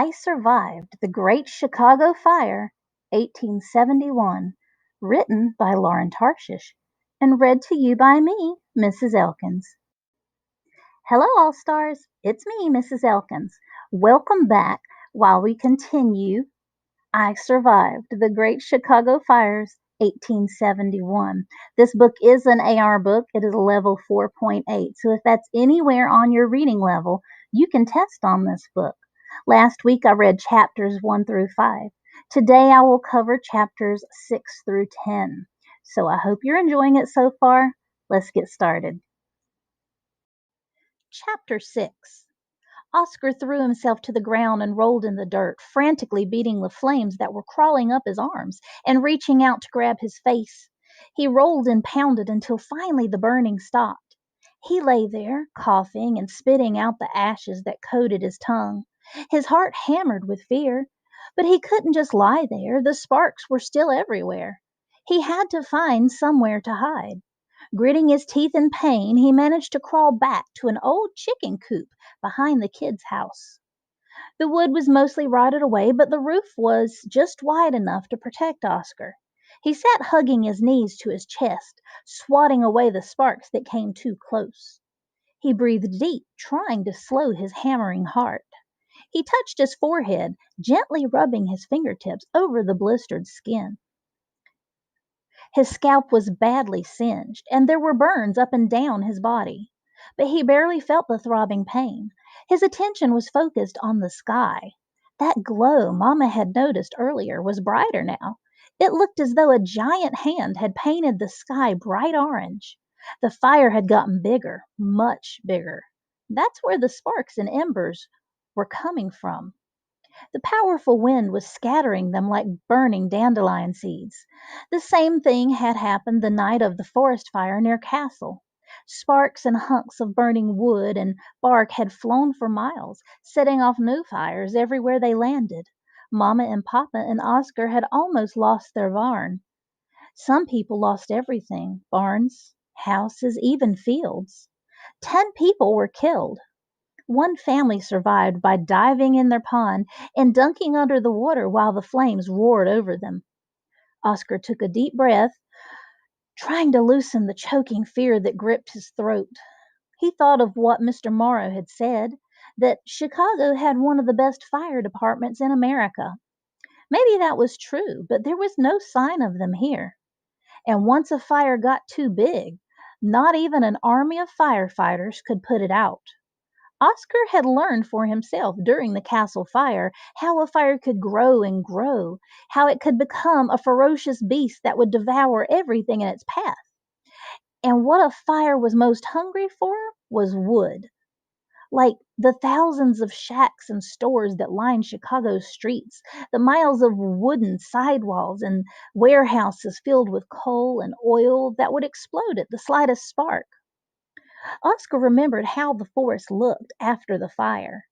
I Survived the Great Chicago Fire, 1871, written by Lauren Tarshish, and read to you by me, Mrs. Elkins. Hello, All Stars. It's me, Mrs. Elkins. Welcome back while we continue I Survived the Great Chicago Fires, 1871. This book is an AR book. It is level 4.8. So if that's anywhere on your reading level, you can test on this book. Last week I read chapters 1 through 5. Today I will cover chapters 6 through 10. So I hope you're enjoying it so far. Let's get started. Chapter 6. Oscar threw himself to the ground and rolled in the dirt, frantically beating the flames that were crawling up his arms and reaching out to grab his face. He rolled and pounded until finally the burning stopped. He lay there, coughing and spitting out the ashes that coated his tongue. His heart hammered with fear. But he couldn't just lie there. The sparks were still everywhere. He had to find somewhere to hide. Gritting his teeth in pain, he managed to crawl back to an old chicken coop behind the kids' house. The wood was mostly rotted away, but the roof was just wide enough to protect Oscar. He sat hugging his knees to his chest, swatting away the sparks that came too close. He breathed deep, trying to slow his hammering heart. He touched his forehead, gently rubbing his fingertips over the blistered skin. His scalp was badly singed, and there were burns up and down his body. But he barely felt the throbbing pain. His attention was focused on the sky. That glow Mama had noticed earlier was brighter now. It looked as though a giant hand had painted the sky bright orange. The fire had gotten bigger, much bigger. That's where the sparks and embers were coming from. The powerful wind was scattering them like burning dandelion seeds. The same thing had happened the night of the forest fire near Castle. Sparks and hunks of burning wood and bark had flown for miles, setting off new fires everywhere they landed. Mama and Papa and Oscar had almost lost their barn. Some people lost everything: barns, houses, even fields. 10 people were killed. One family survived by diving in their pond and dunking under the water while the flames roared over them. Oscar took a deep breath, trying to loosen the choking fear that gripped his throat. He thought of what Mr. Morrow had said, that Chicago had one of the best fire departments in America. Maybe that was true, but there was no sign of them here. And once a fire got too big, not even an army of firefighters could put it out. Oscar had learned for himself during the castle fire how a fire could grow and grow, how it could become a ferocious beast that would devour everything in its path. And what a fire was most hungry for was wood. Like the thousands of shacks and stores that lined Chicago's streets, the miles of wooden sidewalls and warehouses filled with coal and oil that would explode at the slightest spark. Oscar remembered how the forest looked after the fire.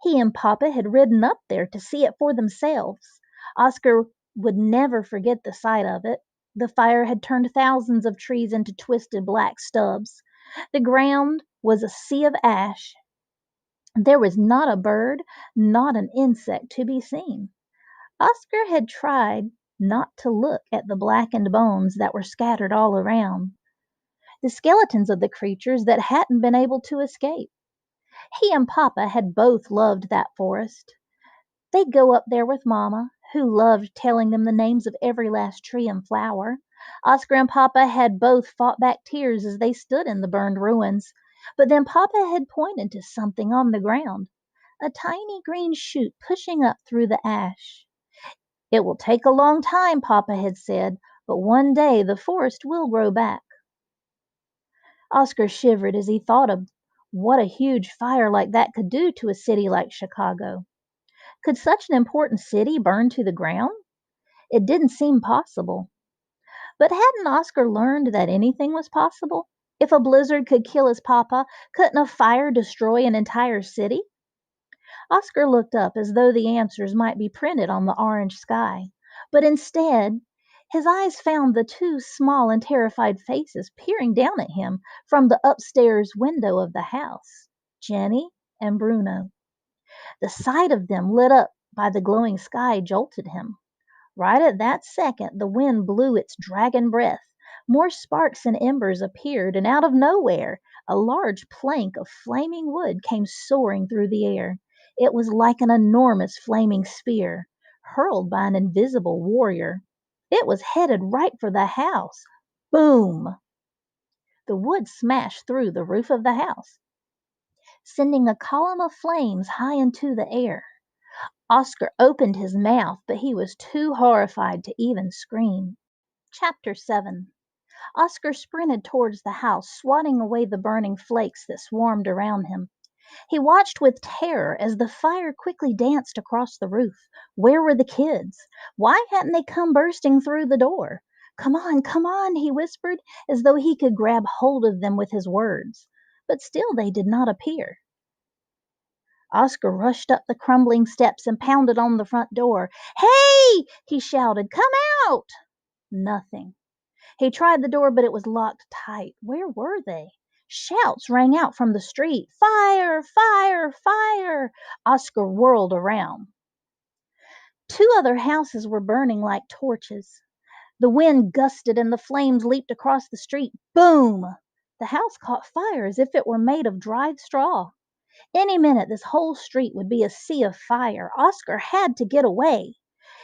He and Papa had ridden up there to see it for themselves. Oscar would never forget the sight of it. The fire had turned thousands of trees into twisted black stubs. The ground was a sea of ash. There was not a bird, not an insect to be seen. Oscar had tried not to look at the blackened bones that were scattered all around, the skeletons of the creatures that hadn't been able to escape. He and Papa had both loved that forest. They'd go up there with Mama, who loved telling them the names of every last tree and flower. Oscar and Papa had both fought back tears as they stood in the burned ruins. But then Papa had pointed to something on the ground, a tiny green shoot pushing up through the ash. It will take a long time, Papa had said, but one day the forest will grow back. Oscar shivered as he thought of what a huge fire like that could do to a city like Chicago. Could such an important city burn to the ground? It didn't seem possible. But hadn't Oscar learned that anything was possible? If a blizzard could kill his papa, couldn't a fire destroy an entire city? Oscar looked up as though the answers might be printed on the orange sky. But instead, his eyes found the two small and terrified faces peering down at him from the upstairs window of the house, Jenny and Bruno. The sight of them lit up by the glowing sky jolted him. Right at that second the wind blew its dragon breath. More sparks and embers appeared, and out of nowhere a large plank of flaming wood came soaring through the air. It was like an enormous flaming spear, hurled by an invisible warrior. It was headed right for the house. Boom! The wood smashed through the roof of the house, sending a column of flames high into the air. Oscar opened his mouth, but he was too horrified to even scream. Chapter 7. Oscar sprinted towards the house, swatting away the burning flakes that swarmed around him. He watched with terror as the fire quickly danced across the roof. Where were the kids? Why hadn't they come bursting through the door? Come on, he whispered, as though he could grab hold of them with his words. But still they did not appear. Oscar rushed up the crumbling steps and pounded on the front door. "Hey!" he shouted. "Come out!" Nothing. He tried the door, but it was locked tight. Where were they? Shouts rang out from the street. "Fire! Fire! Fire!" Oscar whirled around. 2 other houses were burning like torches. The wind gusted and the flames leaped across the street. Boom! The house caught fire as if it were made of dried straw. Any minute this whole street would be a sea of fire. Oscar had to get away.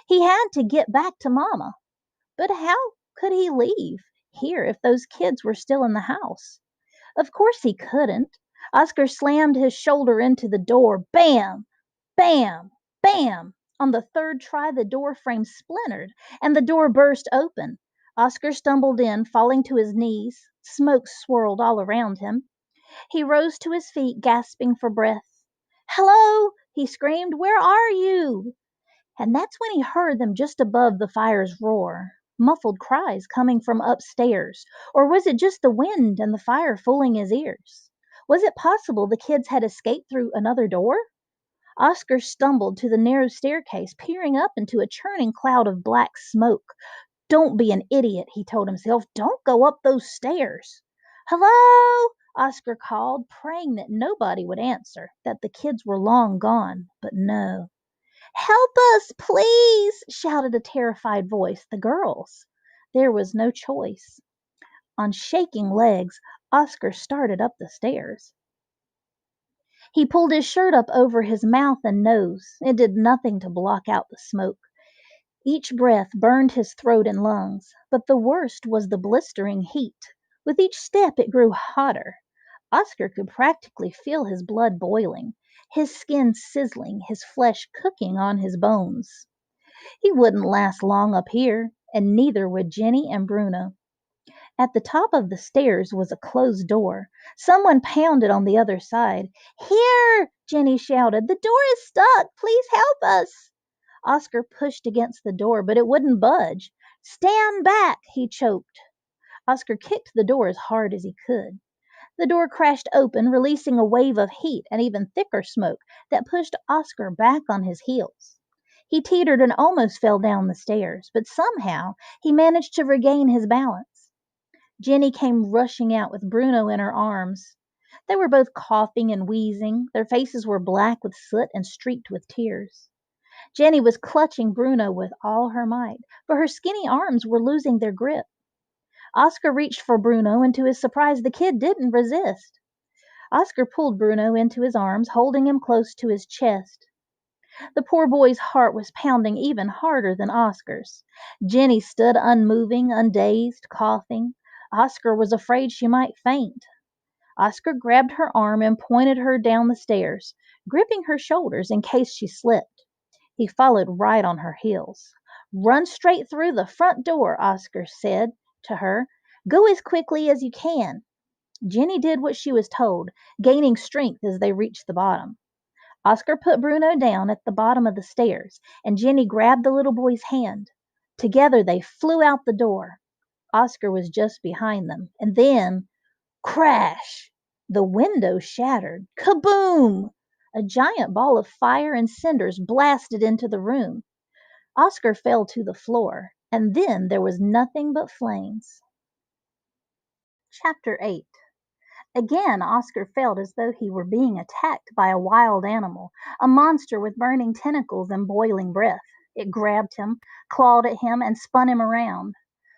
He had to get back to Mama. But how could he leave here if those kids were still in the house? Of course he couldn't. Oscar slammed his shoulder into the door. Bam! Bam! Bam! On the third try, the door frame splintered and the door burst open. Oscar stumbled in, falling to his knees. Smoke swirled all around him. He rose to his feet, gasping for breath. "Hello!" he screamed. "Where are you?" And that's when he heard them just above the fire's roar. Muffled cries coming from upstairs. Or was it just the wind and the fire fooling his ears? Was it possible the kids had escaped through another door? Oscar stumbled to the narrow staircase, peering up into a churning cloud of black smoke. "Don't be an idiot," he told himself. "Don't go up those stairs." "Hello!" Oscar called, praying that nobody would answer, that the kids were long gone. But no. "Help us, please!" shouted a terrified voice. The girls. There was no choice. On shaking legs, Oscar started up the stairs. He pulled his shirt up over his mouth and nose. It did nothing to block out the smoke. Each breath burned his throat and lungs, but the worst was the blistering heat. With each step it grew hotter. Oscar could practically feel his blood boiling, his skin sizzling, his flesh cooking on his bones. He wouldn't last long up here, and neither would Jenny and Bruno. At the top of the stairs was a closed door. Someone pounded on the other side. "Here!" Jenny shouted. "The door is stuck. Please help us." Oscar pushed against the door, but it wouldn't budge. "Stand back!" he choked. Oscar kicked the door as hard as he could. The door crashed open, releasing a wave of heat and even thicker smoke that pushed Oscar back on his heels. He teetered and almost fell down the stairs, but somehow he managed to regain his balance. Jenny came rushing out with Bruno in her arms. They were both coughing and wheezing. Their faces were black with soot and streaked with tears. Jenny was clutching Bruno with all her might, but her skinny arms were losing their grip. Oscar reached for Bruno, and to his surprise, the kid didn't resist. Oscar pulled Bruno into his arms, holding him close to his chest. The poor boy's heart was pounding even harder than Oscar's. Jenny stood unmoving, undazed, coughing. Oscar was afraid she might faint. Oscar grabbed her arm and pointed her down the stairs, gripping her shoulders in case she slipped. He followed right on her heels. "Run straight through the front door," Oscar said to her. "Go as quickly as you can." Jenny did what she was told, gaining strength as they reached the bottom. Oscar put Bruno down at the bottom of the stairs, and Jenny grabbed the little boy's hand. Together they flew out the door. Oscar was just behind them. And then, crash! The window shattered. Kaboom! A giant ball of fire and cinders blasted into the room. Oscar fell to the floor, and then there was nothing but flames. Chapter 8. Again, Oscar felt as though he were being attacked by a wild animal, a monster with burning tentacles and boiling breath. It grabbed him, clawed at him, and spun him around.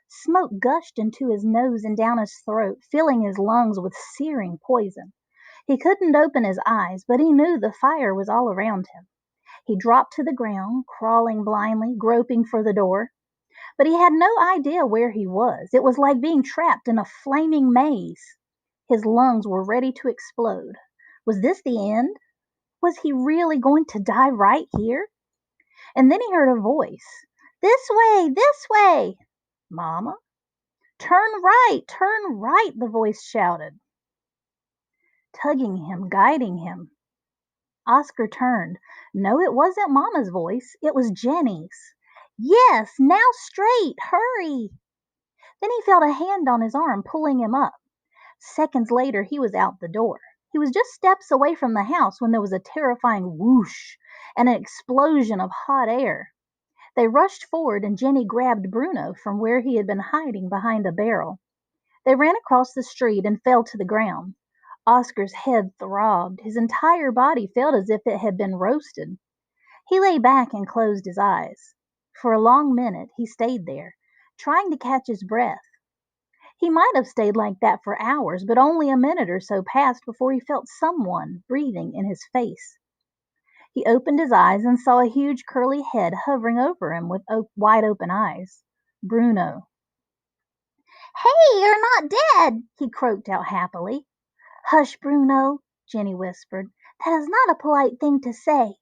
Smoke gushed into his nose and down his throat, filling his lungs with searing poison. He couldn't open his eyes, but he knew the fire was all around him. He dropped to the ground, crawling blindly, groping for the door. But he had no idea where he was. It was like being trapped in a flaming maze. His lungs were ready to explode. Was this the end? Was he really going to die right here? And then he heard a voice. This way, this way. Mama? Turn right, the voice shouted, tugging him, guiding him. Oscar turned. No, it wasn't Mama's voice. It was Jenny's. Yes, now straight, hurry. Then he felt a hand on his arm, pulling him up. Seconds later, he was out the door. He was just steps away from the house when there was a terrifying whoosh and an explosion of hot air. They rushed forward and Jenny grabbed Bruno from where he had been hiding behind a barrel. They ran across the street and fell to the ground. Oscar's head throbbed. His entire body felt as if it had been roasted. He lay back and closed his eyes. For a long minute he stayed there, trying to catch his breath. He might have stayed like that for hours, but only a minute or so passed before he felt someone breathing in his face. He opened his eyes and saw a huge curly head hovering over him with wide open eyes. Bruno. Hey, you're not dead, he croaked out happily. Hush, Bruno, Jenny whispered. That is not a polite thing to say.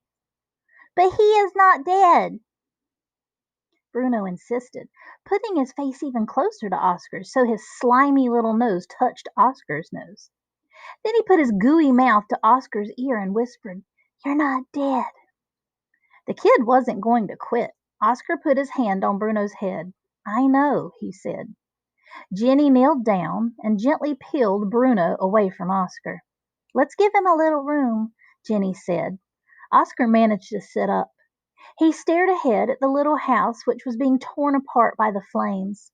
But he is not dead, Bruno insisted, putting his face even closer to Oscar's so his slimy little nose touched Oscar's nose. Then he put his gooey mouth to Oscar's ear and whispered, You're not dead. The kid wasn't going to quit. Oscar put his hand on Bruno's head. I know, he said. Jenny kneeled down and gently peeled Bruno away from Oscar. Let's give him a little room, Jenny said. Oscar managed to sit up. He stared ahead at the little house which was being torn apart by the flames.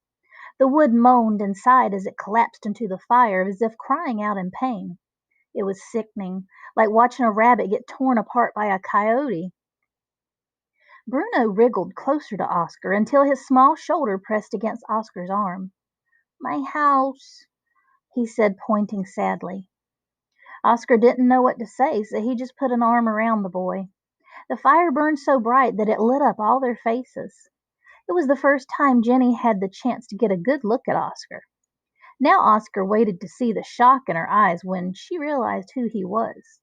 The wood moaned and sighed as it collapsed into the fire as if crying out in pain. It was sickening, like watching a rabbit get torn apart by a coyote. Bruno wriggled closer to Oscar until his small shoulder pressed against Oscar's arm. My house, he said, pointing sadly. Oscar didn't know what to say, so he just put an arm around the boy. The fire burned so bright that it lit up all their faces. It was the first time Jenny had the chance to get a good look at Oscar. Now Oscar waited to see the shock in her eyes when she realized who he was.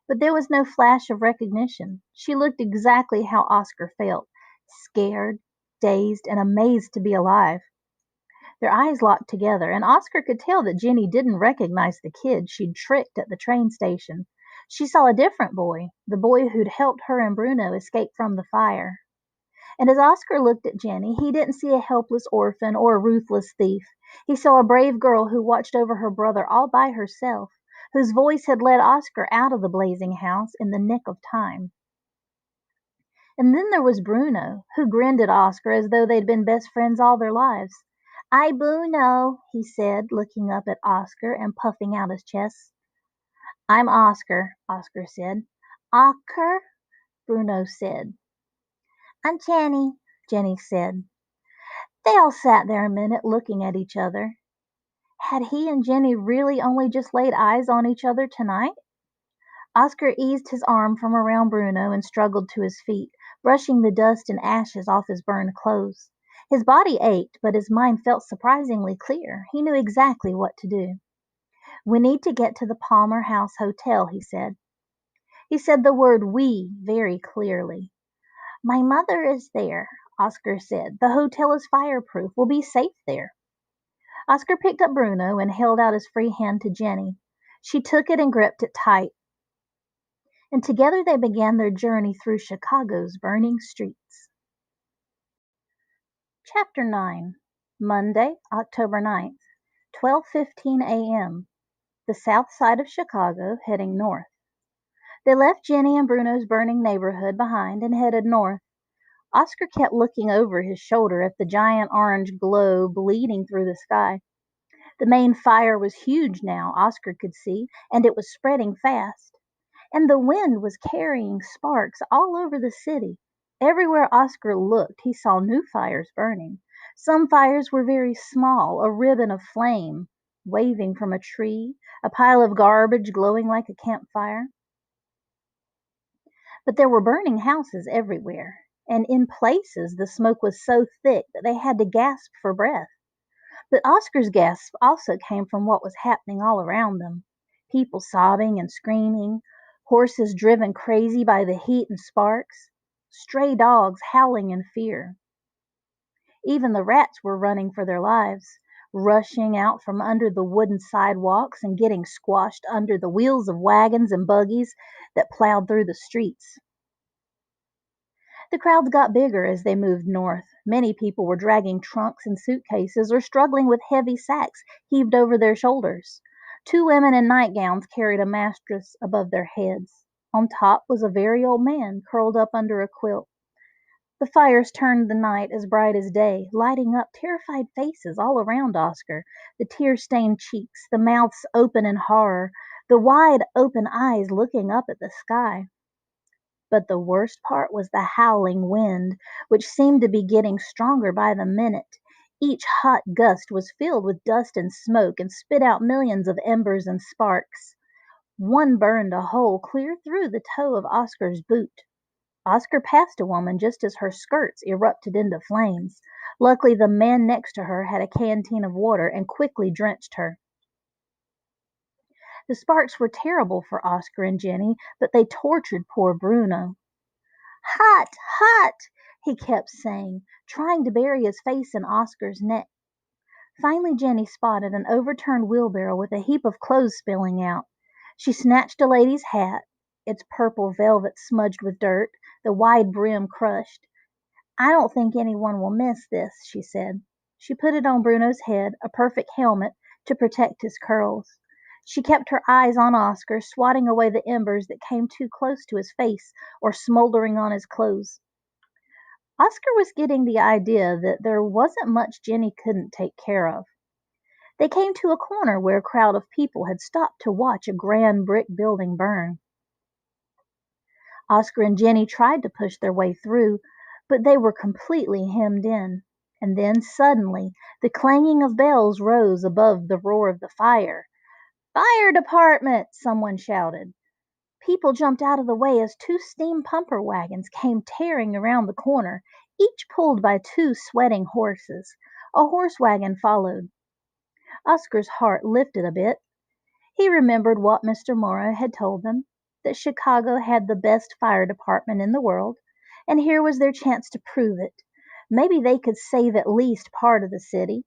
But there was no flash of recognition. She looked exactly how Oscar felt, scared, dazed, and amazed to be alive. Their eyes locked together, and Oscar could tell that Jenny didn't recognize the kid she'd tricked at the train station. She saw a different boy, the boy who'd helped her and Bruno escape from the fire. And as Oscar looked at Jenny, he didn't see a helpless orphan or a ruthless thief. He saw a brave girl who watched over her brother all by herself, whose voice had led Oscar out of the blazing house in the nick of time. And then there was Bruno, who grinned at Oscar as though they'd been best friends all their lives. I Bruno, he said, looking up at Oscar and puffing out his chest. I'm Oscar, Oscar said. Oscar, Bruno said. I'm Jenny, Jenny said. They all sat there a minute looking at each other. Had he and Jenny really only just laid eyes on each other tonight? Oscar eased his arm from around Bruno and struggled to his feet, brushing the dust and ashes off his burned clothes. His body ached, but his mind felt surprisingly clear. He knew exactly what to do. We need to get to the Palmer House Hotel, he said. He said the word we very clearly. My mother is there, Oscar said. The hotel is fireproof. We'll be safe there. Oscar picked up Bruno and held out his free hand to Jenny. She took it and gripped it tight. And together they began their journey through Chicago's burning streets. Chapter 9. Monday, October 9th, 12:15 a.m. The south side of Chicago, heading north. They left Jenny and Bruno's burning neighborhood behind and headed north. Oscar kept looking over his shoulder at the giant orange glow bleeding through the sky. The main fire was huge now, Oscar could see, and it was spreading fast. And the wind was carrying sparks all over the city. Everywhere Oscar looked, he saw new fires burning. Some fires were very small, a ribbon of flame waving from a tree, a pile of garbage glowing like a campfire. But there were burning houses everywhere, and in places the smoke was so thick that they had to gasp for breath. But Oscar's gasp also came from what was happening all around them. People sobbing and screaming, horses driven crazy by the heat and sparks, stray dogs howling in fear. Even the rats were running for their lives, rushing out from under the wooden sidewalks and getting squashed under the wheels of wagons and buggies that plowed through the streets. The crowds got bigger as they moved north. Many people were dragging trunks and suitcases or struggling with heavy sacks heaved over their shoulders. Two women in nightgowns carried a mattress above their heads. On top was a very old man curled up under a quilt. The fires turned the night as bright as day, lighting up terrified faces all around Oscar, the tear-stained cheeks, the mouths open in horror, the wide open eyes looking up at the sky. But the worst part was the howling wind, which seemed to be getting stronger by the minute. Each hot gust was filled with dust and smoke and spit out millions of embers and sparks. One burned a hole clear through the toe of Oscar's boot. Oscar passed a woman just as her skirts erupted into flames. Luckily, the man next to her had a canteen of water and quickly drenched her. The sparks were terrible for Oscar and Jenny, but they tortured poor Bruno. "Hot! Hot!" he kept saying, trying to bury his face in Oscar's neck. Finally Jenny spotted an overturned wheelbarrow with a heap of clothes spilling out. She snatched a lady's hat, its purple velvet smudged with dirt, the wide brim crushed. "I don't think anyone will miss this," she said. She put it on Bruno's head, a perfect helmet to protect his curls. She kept her eyes on Oscar, swatting away the embers that came too close to his face or smoldering on his clothes. Oscar was getting the idea that there wasn't much Jenny couldn't take care of. They came to a corner where a crowd of people had stopped to watch a grand brick building burn. Oscar and Jenny tried to push their way through, but they were completely hemmed in. And then suddenly the clanging of bells rose above the roar of the fire. "Fire department!" someone shouted. People jumped out of the way as two steam pumper wagons came tearing around the corner, each pulled by two sweating horses. A horse wagon followed. Oscar's heart lifted a bit. He remembered what Mr. Morrow had told them, that Chicago had the best fire department in the world, and here was their chance to prove it. Maybe they could save at least part of the city.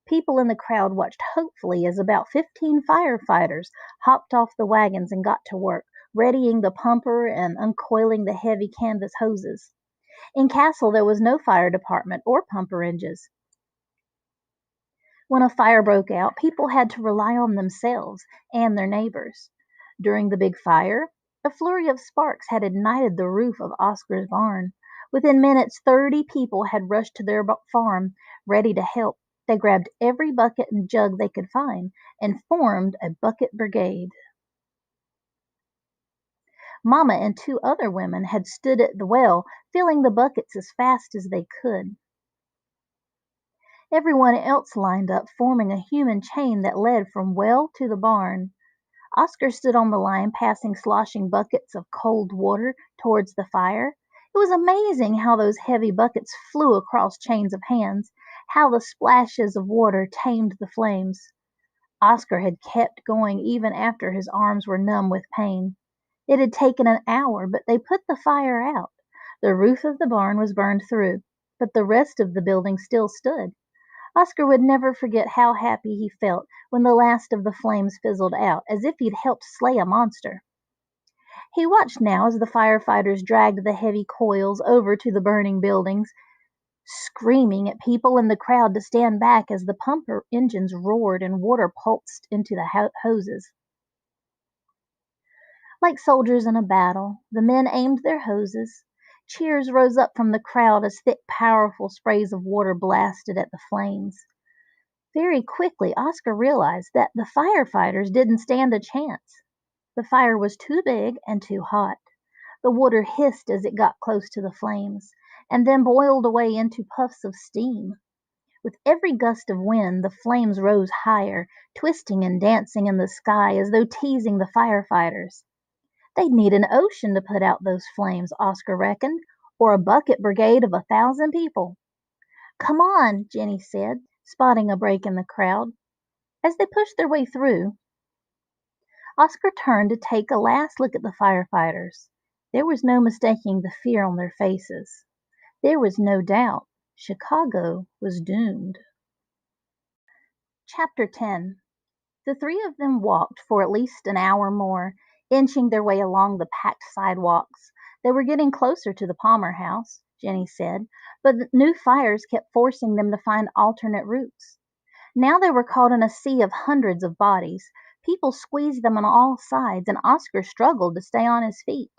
People in the crowd watched hopefully as about 15 firefighters hopped off the wagons and got to work, readying the pumper and uncoiling the heavy canvas hoses. In Castle there was no fire department or pumper engines. When a fire broke out, people had to rely on themselves and their neighbors. During the big fire, a flurry of sparks had ignited the roof of Oscar's barn. Within minutes, 30 people had rushed to their farm, ready to help. They grabbed every bucket and jug they could find and formed a bucket brigade. Mama and two other women had stood at the well, filling the buckets as fast as they could. Everyone else lined up, forming a human chain that led from well to the barn. Oscar stood on the line, passing sloshing buckets of cold water towards the fire. It was amazing how those heavy buckets flew across chains of hands, how the splashes of water tamed the flames. Oscar had kept going even after his arms were numb with pain. It had taken an hour, but they put the fire out. The roof of the barn was burned through, but the rest of the building still stood. Oscar would never forget how happy he felt when the last of the flames fizzled out, as if he'd helped slay a monster. He watched now as the firefighters dragged the heavy coils over to the burning buildings, screaming at people in the crowd to stand back as the pumper engines roared and water pulsed into the hoses. Like soldiers in a battle, the men aimed their hoses. Cheers rose up from the crowd as thick, powerful sprays of water blasted at the flames. Very quickly, Oscar realized that the firefighters didn't stand a chance. The fire was too big and too hot. The water hissed as it got close to the flames, and then boiled away into puffs of steam. With every gust of wind, the flames rose higher, twisting and dancing in the sky as though teasing the firefighters. They'd need an ocean to put out those flames, Oscar reckoned, or a bucket brigade of 1,000 people. Come on, Jenny said, spotting a break in the crowd. As they pushed their way through, Oscar turned to take a last look at the firefighters. There was no mistaking the fear on their faces. There was no doubt Chicago was doomed. Chapter 10. The three of them walked for at least an hour more, inching their way along the packed sidewalks. They were getting closer to the Palmer house, Jenny said, but the new fires kept forcing them to find alternate routes. Now they were caught in a sea of hundreds of bodies. People squeezed them on all sides, and Oscar struggled to stay on his feet.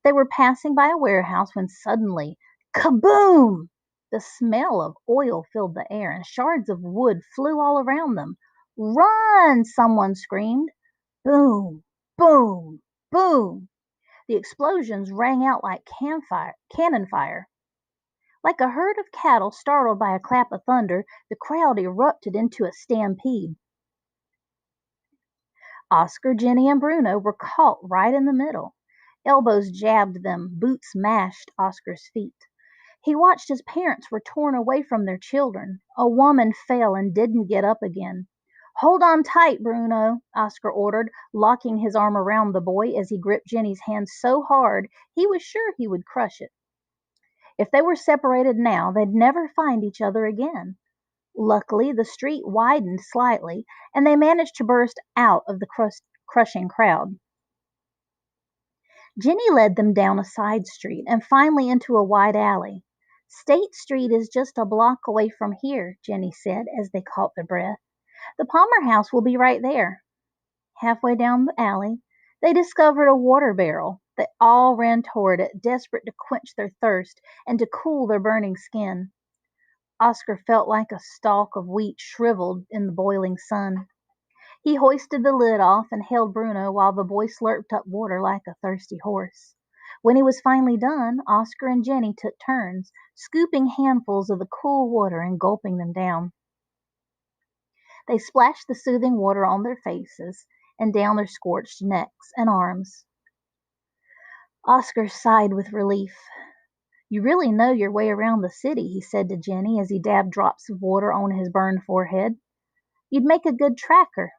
They were passing by a warehouse when suddenly, kaboom! The smell of oil filled the air, and shards of wood flew all around them. Run! Someone screamed. Boom! Boom! Boom! The explosions rang out like cannon fire. Like a herd of cattle startled by a clap of thunder, the crowd erupted into a stampede. Oscar, Jenny, and Bruno were caught right in the middle. Elbows jabbed them, boots mashed Oscar's feet. He watched as parents were torn away from their children. A woman fell and didn't get up again. Hold on tight, Bruno, Oscar ordered, locking his arm around the boy as he gripped Jenny's hand so hard he was sure he would crush it. If they were separated now, they'd never find each other again. Luckily, the street widened slightly, and they managed to burst out of the crushing crowd. Jenny led them down a side street and finally into a wide alley. State Street is just a block away from here, Jenny said as they caught their breath. The Palmer house will be right there. Halfway down the alley, they discovered a water barrel. They all ran toward it, desperate to quench their thirst and to cool their burning skin. Oscar felt like a stalk of wheat shriveled in the boiling sun. He hoisted the lid off and held Bruno while the boy slurped up water like a thirsty horse. When he was finally done, Oscar and Jenny took turns, scooping handfuls of the cool water and gulping them down. They splashed the soothing water on their faces and down their scorched necks and arms. Oscar sighed with relief. You really know your way around the city, he said to Jenny as he dabbed drops of water on his burned forehead. You'd make a good tracker.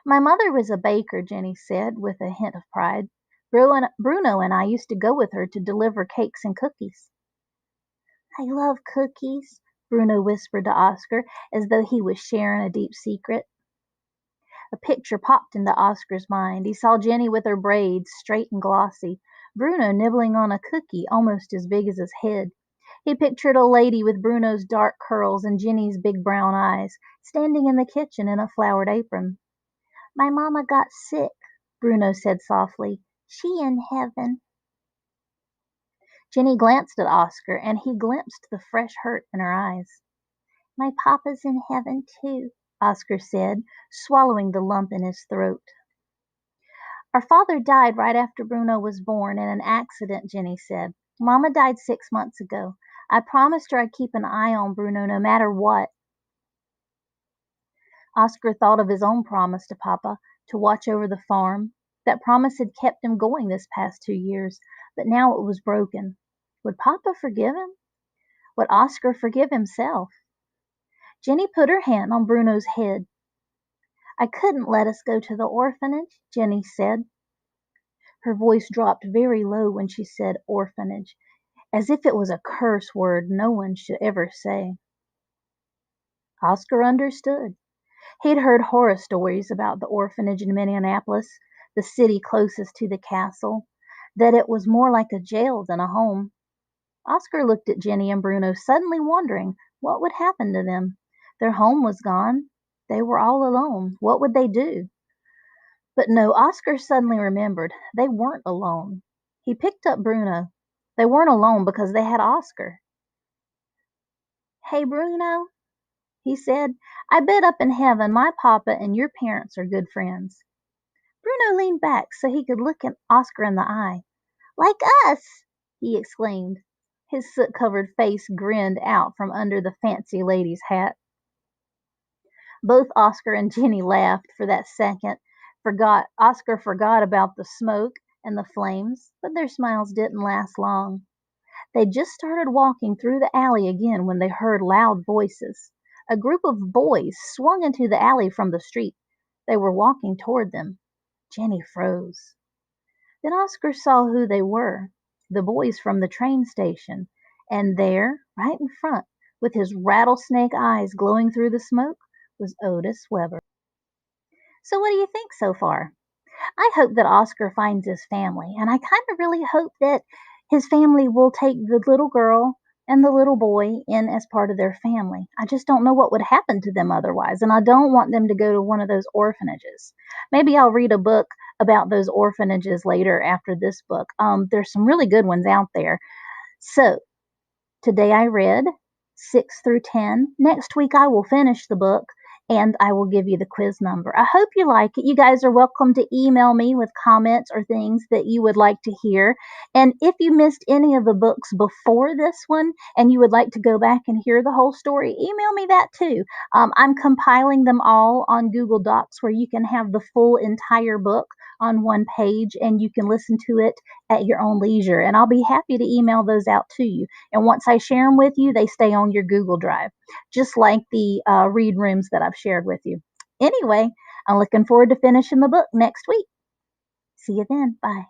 My mother was a baker, Jenny said, with a hint of pride. Bruno and I used to go with her to deliver cakes and cookies. I love cookies, Bruno whispered to Oscar, as though he was sharing a deep secret. A picture popped into Oscar's mind. He saw Jenny with her braids straight and glossy, Bruno nibbling on a cookie almost as big as his head. He pictured a lady with Bruno's dark curls and Jenny's big brown eyes, standing in the kitchen in a flowered apron. My mama got sick, Bruno said softly. She in heaven. Jenny glanced at Oscar, and he glimpsed the fresh hurt in her eyes. My papa's in heaven, too, Oscar said, swallowing the lump in his throat. Our father died right after Bruno was born in an accident, Jenny said. Mama died 6 months ago. I promised her I'd keep an eye on Bruno no matter what. Oscar thought of his own promise to Papa to watch over the farm. That promise had kept him going this past 2 years, but now it was broken. Would Papa forgive him? Would Oscar forgive himself? Jenny put her hand on Bruno's head. I couldn't let us go to the orphanage, Jenny said. Her voice dropped very low when she said orphanage, as if it was a curse word no one should ever say. Oscar understood. He'd heard horror stories about the orphanage in Minneapolis, the city closest to the castle, that it was more like a jail than a home. Oscar looked at Jenny and Bruno, suddenly wondering what would happen to them. Their home was gone. They were all alone. What would they do? But no, Oscar suddenly remembered. They weren't alone. He picked up Bruno. They weren't alone because they had Oscar. Hey, Bruno, he said. "I bet up in heaven my papa and your parents are good friends." Bruno leaned back so he could look at Oscar in the eye. "Like us!" he exclaimed. His soot-covered face grinned out from under the fancy lady's hat. Both Oscar and Jenny laughed for that second. Oscar forgot about the smoke and the flames, but their smiles didn't last long. They'd just started walking through the alley again when they heard loud voices. A group of boys swung into the alley from the street. They were walking toward them. Jenny froze. Then Oscar saw who they were, the boys from the train station, and there, right in front, with his rattlesnake eyes glowing through the smoke, was Otis Weber. So what do you think so far? I hope that Oscar finds his family, and I kind of really hope that his family will take the little girl and the little boy in as part of their family. I just don't know what would happen to them otherwise, and I don't want them to go to one of those orphanages. Maybe I'll read a book about those orphanages later after this book. There's some really good ones out there. So, today I read 6 through 10. Next week I will finish the book and I will give you the quiz number. I hope you like it. You guys are welcome to email me with comments or things that you would like to hear. And if you missed any of the books before this one and you would like to go back and hear the whole story, email me that too. I'm compiling them all on Google Docs where you can have the full entire book on one page and you can listen to it at your own leisure. And I'll be happy to email those out to you. And once I share them with you, they stay on your Google Drive, just like the read rooms that I've shared with you. Anyway, I'm looking forward to finishing the book next week. See you then. Bye.